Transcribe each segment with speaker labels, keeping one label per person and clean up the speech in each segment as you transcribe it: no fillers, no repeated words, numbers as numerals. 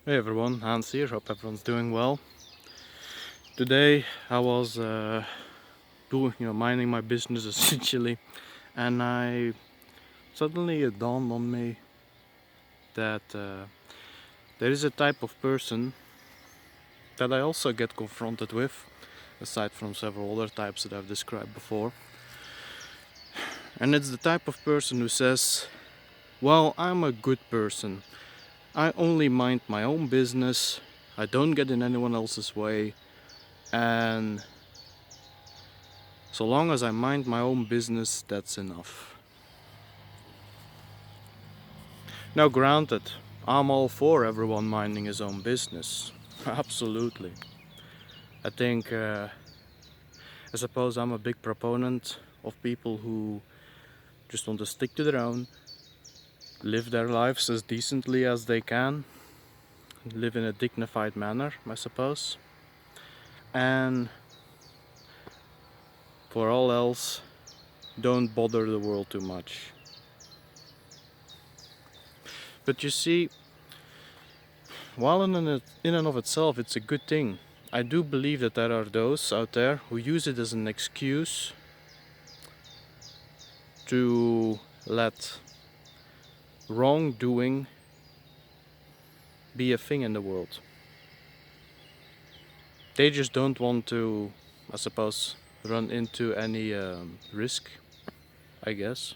Speaker 1: Hey everyone, Hans here. Hope everyone's doing well. Today I was minding my business essentially, and I suddenly it dawned on me that there is a type of person that I also get confronted with, aside from several other types that I've described before. And it's the type of person who says, "Well, I'm a good person. I only mind my own business. I don't get in anyone else's way, and so long as I mind my own business, that's enough." Now, granted, I'm all for everyone minding his own business. Absolutely. I think, I suppose I'm a big proponent of people who just want to stick to their own, live their lives as decently as they can, live in a dignified manner, I suppose, and for all else, don't bother the world too much. But you see, while in and of itself it's a good thing, I do believe that there are those out there who use it as an excuse to let wrongdoing be a thing in the world. They just don't want to, I suppose, run into any risk, I guess.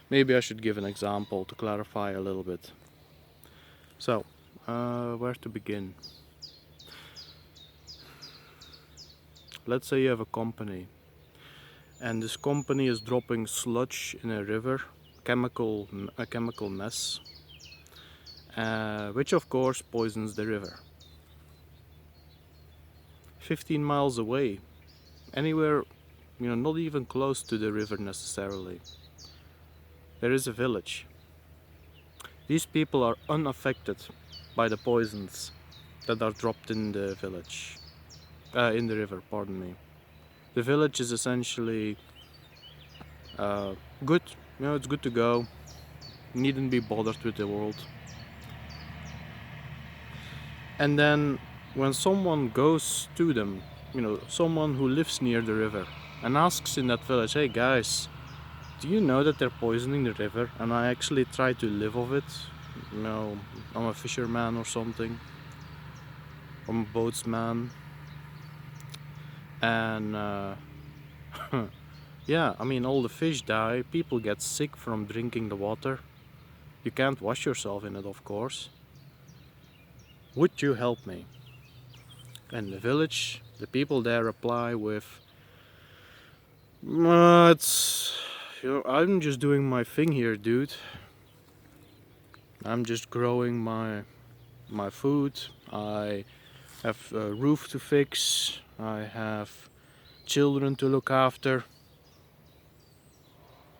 Speaker 1: Maybe I should give an example to clarify a little bit. So, where to begin? Let's say you have a company, and this company is dropping sludge in a river, a chemical mess, which of course poisons the river. 15 miles away, anywhere, not even close to the river necessarily, there is a village. These people are unaffected by the poisons that are dropped in the village, in the river, pardon me. The village is essentially good, it's good to go, needn't be bothered with the world. And then when someone goes to them, someone who lives near the river, and asks in that village, "Hey guys, do you know that they're poisoning the river?" And I actually try to live off it. I'm a fisherman or something. I'm a boatsman. And yeah, I mean, all the fish die. People get sick from drinking the water. You can't wash yourself in it, of course. Would you help me? And the village, the people there reply with, it's, I'm just doing my thing here, dude. I'm just growing my food. I have a roof to fix. I have children to look after.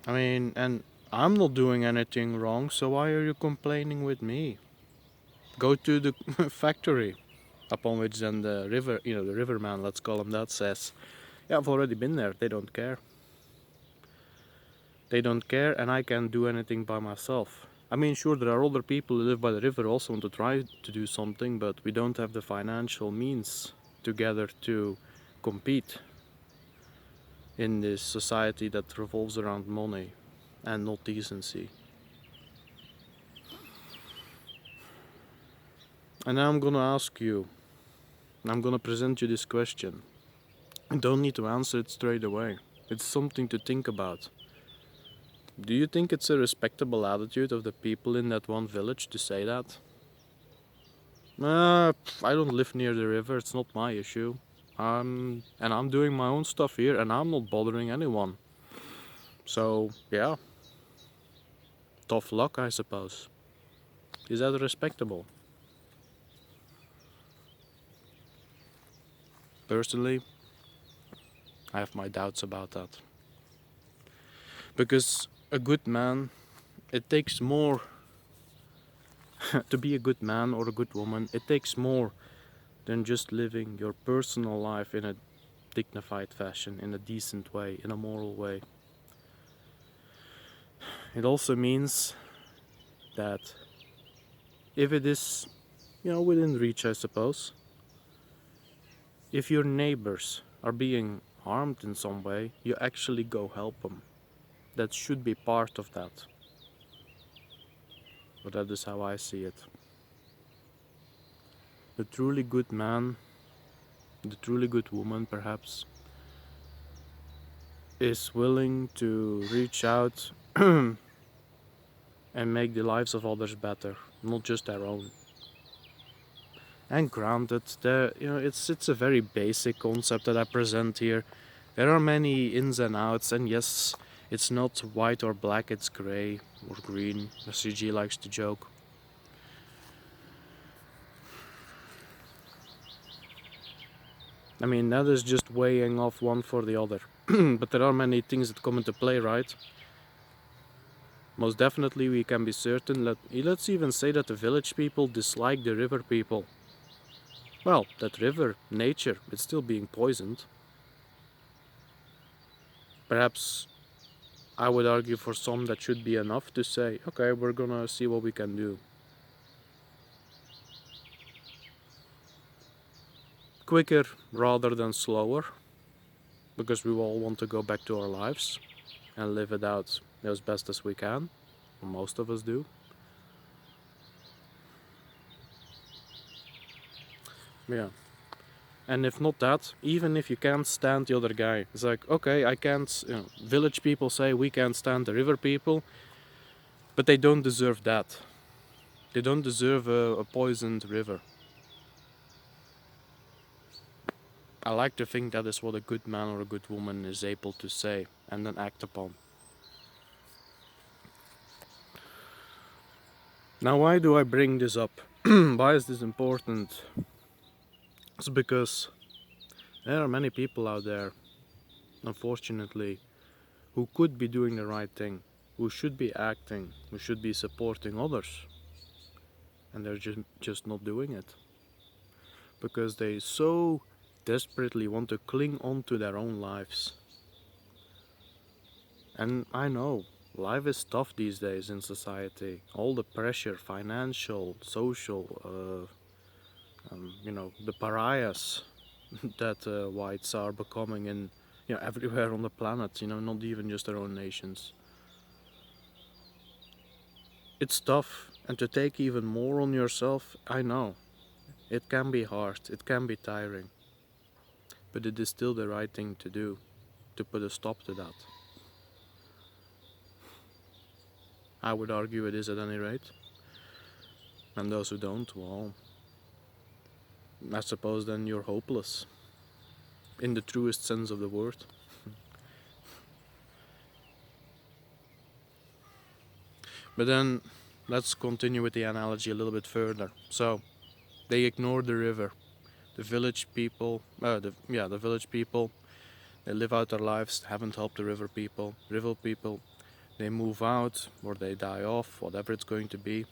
Speaker 1: I mean, and I'm not doing anything wrong, so why are you complaining with me? Go to the factory. Upon which then the the riverman, let's call him that, says, "Yeah, I've already been there. They don't care. They don't care, and I can't do anything by myself." I mean, sure, there are older people who live by the river also want to try to do something, but we don't have the financial means together to compete in this society that revolves around money and not decency. And now I'm gonna ask you, I'm gonna present you this question. You don't need to answer it straight away. It's something to think about. Do you think it's a respectable attitude of the people in that one village to say that? I don't live near the river, it's not my issue. I'm doing my own stuff here and I'm not bothering anyone. So, yeah, tough luck, I suppose. Is that respectable? Personally, I have my doubts about that. Because a good man, it takes more to be a good man or a good woman, it takes more than just living your personal life in a dignified fashion, in a decent way, in a moral way. It also means that if it is within reach, I suppose. If your neighbors are being harmed in some way, you actually go help them. That should be part of that. But that is how I see it. The truly good man, the truly good woman perhaps, is willing to reach out and make the lives of others better, not just their own. And granted, it's a very basic concept that I present here. There are many ins and outs, and yes, it's not white or black, it's grey or green, as CG likes to joke. I mean, that is just weighing off one for the other. But there are many things that come into play, right? Most definitely we can be certain that, let's even say that the village people dislike the river people. Well, that river, nature, it's still being poisoned. Perhaps I would argue for some that should be enough to say, okay, we're gonna see what we can do. Quicker rather than slower, because we all want to go back to our lives and live it out as best as we can, or most of us do. Yeah. And if not that, even if you can't stand the other guy, it's like, okay, I can't, village people say we can't stand the river people, but they don't deserve that. They don't deserve a poisoned river. I like to think that is what a good man or a good woman is able to say and then act upon. Now, why do I bring this up? Why is this important? It's because there are many people out there, unfortunately, who could be doing the right thing, who should be acting, who should be supporting others, and they're just not doing it. Because they so desperately want to cling on to their own lives. And I know, life is tough these days in society. All the pressure, financial, social, the pariahs that whites are becoming in, everywhere on the planet, not even just their own nations. It's tough, and to take even more on yourself, I know. It can be hard, it can be tiring. But it is still the right thing to do, to put a stop to that. I would argue it is at any rate. And those who don't, well, I suppose then you're hopeless. In the truest sense of the word. But then, let's continue with the analogy a little bit further. So, they ignore the river. The village people, the village people, they live out their lives, haven't helped the river people. River people, they move out, or they die off, whatever it's going to be.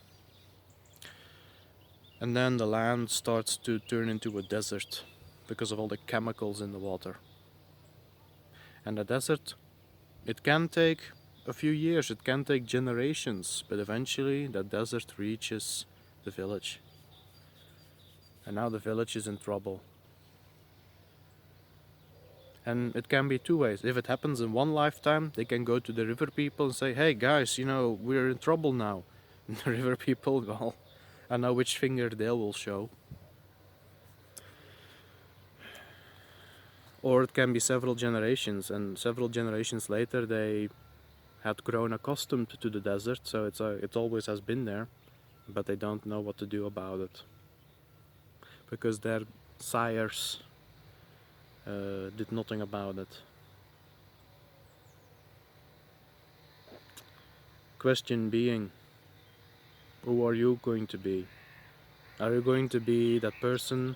Speaker 1: And then the land starts to turn into a desert because of all the chemicals in the water. And the desert, it can take a few years, it can take generations, but eventually the desert reaches the village. And now the village is in trouble. And it can be two ways. If it happens in one lifetime, they can go to the river people and say, hey guys, we're in trouble now. And the river people, well, I know which finger they will show. Or it can be several generations, and several generations later they had grown accustomed to the desert, so it always has been there, but they don't know what to do about it. Because their sires did nothing about it. Question being, who are you going to be? Are you going to be that person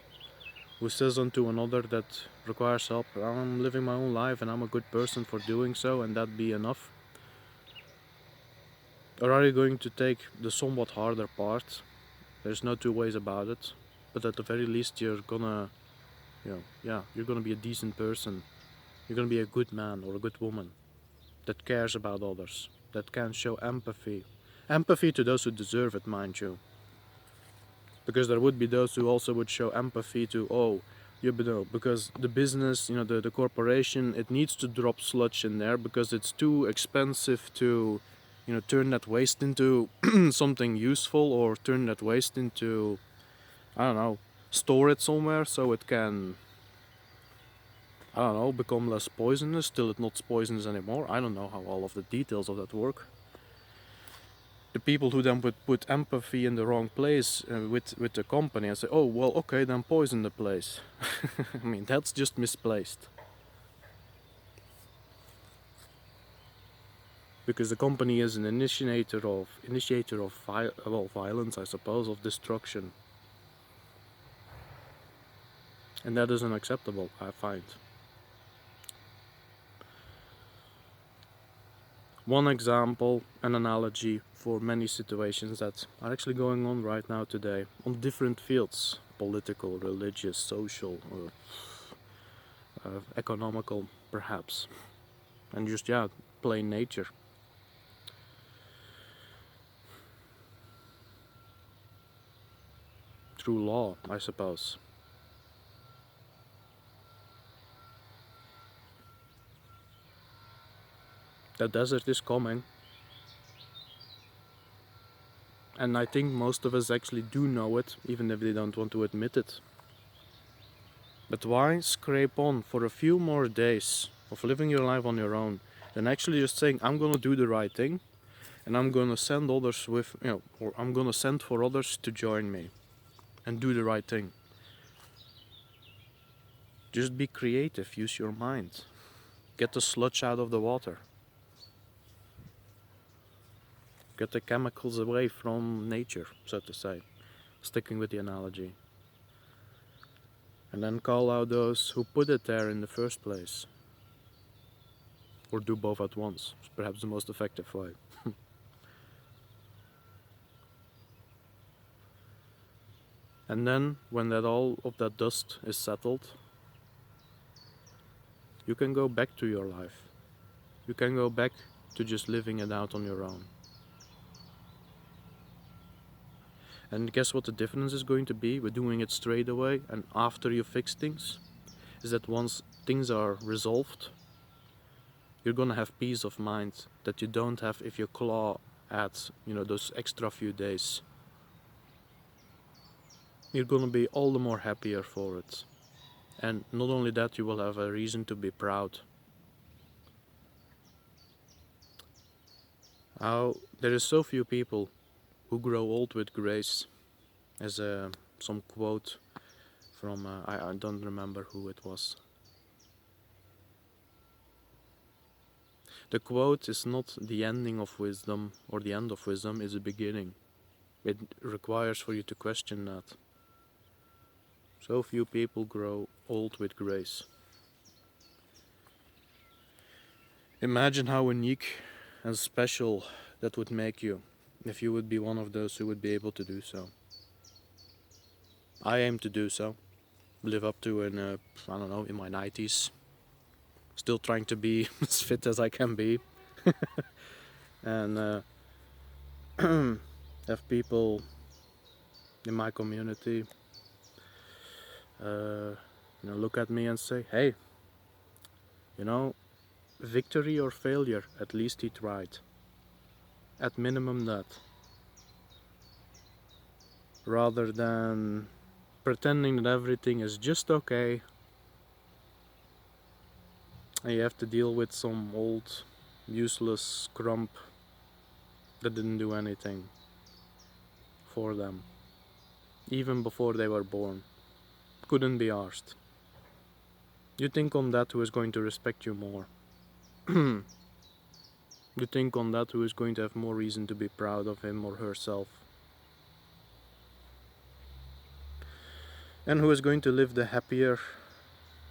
Speaker 1: who says unto another that requires help, I'm living my own life and I'm a good person for doing so, and that be enough? Or are you going to take the somewhat harder part? There's no two ways about it, but at the very least you're gonna you're gonna be a decent person. You're gonna be a good man or a good woman that cares about others, that can show empathy. Empathy to those who deserve it, mind you. Because there would be those who also would show empathy to, oh, you know, because the business, you know, the corporation, it needs to drop sludge in there because it's too expensive to, you know, turn that waste into something useful, or turn that waste into, I don't know, store it somewhere so it can, I don't know, become less poisonous till it's not poisonous anymore. I don't know how all of the details of that work. The people who then would put empathy in the wrong place with the company and say, oh, well, okay, then poison the place. I mean, that's just misplaced. Because the company is an initiator of violence, I suppose, of destruction. And that is unacceptable, I find. One example, an analogy for many situations that are actually going on right now today on different fields: political, religious, social, or economical, perhaps, and just, yeah, plain nature. Through law, I suppose. The desert is coming. And I think most of us actually do know it, even if they don't want to admit it. But why scrape on for a few more days of living your life on your own than actually just saying, I'm gonna do the right thing, and I'm gonna send others with, you know, or I'm gonna send for others to join me and do the right thing. Just be creative, use your mind. Get the sludge out of the water. Get the chemicals away from nature, so to say, sticking with the analogy. And then call out those who put it there in the first place. Or do both at once. It's perhaps the most effective way. And then, when that all of that dust is settled, you can go back to your life. You can go back to just living it out on your own. And guess what the difference is going to be with doing it straight away and after you fix things? Is that once things are resolved, you're gonna have peace of mind that you don't have if you claw at, you know, those extra few days. You're gonna be all the more happier for it. And not only that, you will have a reason to be proud. How there is so few people who grow old with grace. As some quote from, I don't remember who it was. The quote is not the ending of wisdom or the end of wisdom, it's the beginning. It requires for you to question that. So few people grow old with grace. Imagine how unique and special that would make you if you would be one of those who would be able to do so. I aim to do so. Live up to in, I don't know, in my 90s. Still trying to be as fit as I can be. And have people in my community look at me and say, hey, victory or failure, at least he tried. At minimum that. Rather than pretending that everything is just okay and you have to deal with some old useless grump that didn't do anything for them, even before they were born. Couldn't be arsed. You think on that who is going to respect you more. You think on that who is going to have more reason to be proud of him or herself. And who is going to live the happier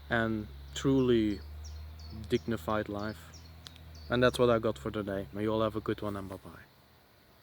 Speaker 1: and truly dignified life. And that's what I got for today. May you all have a good one, and bye-bye.